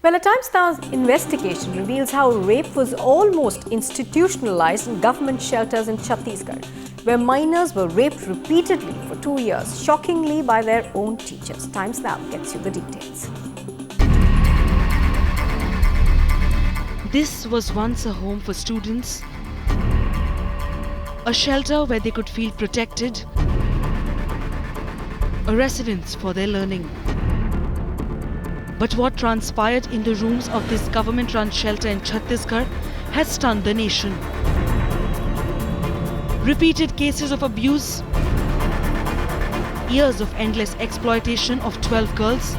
Well, a Times Now investigation reveals how rape was almost institutionalized in government shelters in Chhattisgarh, where minors were raped repeatedly for 2 years, shockingly by their own teachers. Times Now gets you the details. This was once a home for students, a shelter where they could feel protected, a residence for their learning. But what transpired in the rooms of this government-run shelter in Chhattisgarh has stunned the nation. Repeated cases of abuse, years of endless exploitation of 12 girls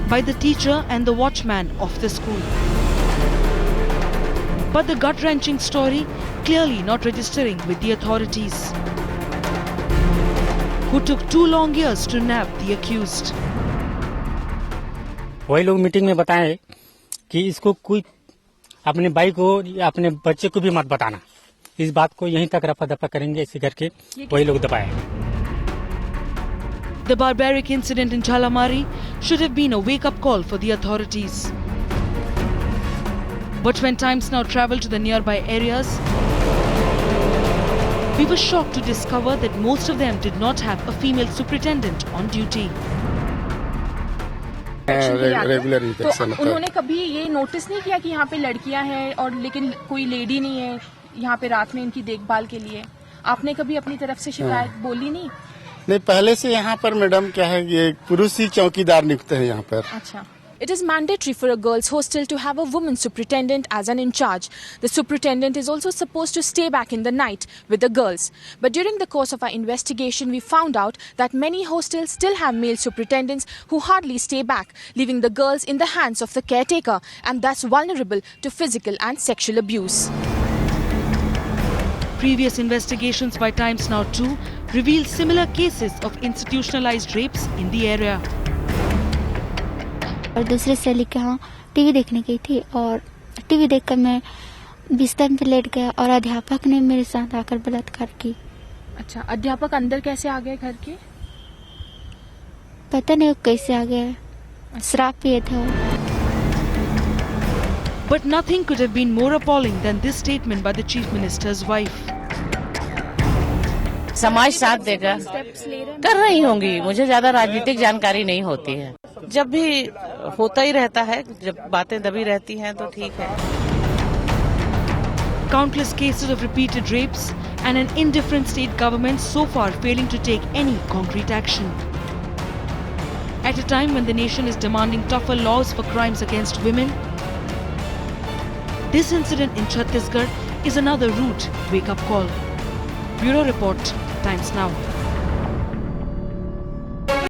by the teacher and the watchman of the school. But the gut-wrenching story clearly not registering with the authorities, who took 2 long years to nab the accused. वही लोग meeting में बताए कि इसको कोई अपने भाई को या अपने बच्चे को भी मत बताना, इस बात को यहीं तक रफा दफा करेंगे, ऐसे करके वही लोग दबाए. The barbaric incident in Chalamari should have been a wake-up call for the authorities. But when Times Now travelled to the nearby areas, we were shocked to discover that most of them did not have a female superintendent on duty. Regular inspection तो उन्होंने कभी ये notice नहीं किया कि यहाँ पे लड़कियां हैं और लेकिन कोई लेडी नहीं है यहाँ पे रात में इनकी देखभाल के लिए? आपने कभी अपनी तरफ से शिकायत बोली नहीं? नहीं, पहले से यहाँ पर मैडम क्या है, ये पुरुष ही चौकीदार नियुक्त है यहाँ पर. अच्छा. It is mandatory for a girls' hostel to have a woman superintendent as an in charge. The superintendent is also supposed to stay back in the night with the girls. But during the course of our investigation, we found out that many hostels still have male superintendents who hardly stay back, leaving the girls in the hands of the caretaker and thus vulnerable to physical and sexual abuse. Previous investigations by Times Now too reveal similar cases of institutionalized rapes in the area. और दूसरे सहेली के यहाँ TV देखने गई थी और TV देखकर मैं बिस्तर में लेट गया और अध्यापक ने मेरे साथ आकर बलात्कार की. अच्छा, अध्यापक अंदर कैसे आ गए घर के? पता नहीं कैसे आ गए, शराब पिए थे. But nothing could have been more appalling than this statement by the Chief Minister's wife. समाज साथ देगा, कर रही होंगी, मुझे ज्यादा राजनीतिक जानकारी नहीं होती है. जब भी होता ही रहता है, जब बातें दबी रहती हैं तो ठीक है. Countless cases of repeated rapes and an indifferent state government so far failing to take any concrete action. At a time when the nation is demanding tougher laws for crimes against women, this incident in Chhattisgarh is another rude wake-up call. Bureau Report, Times Now.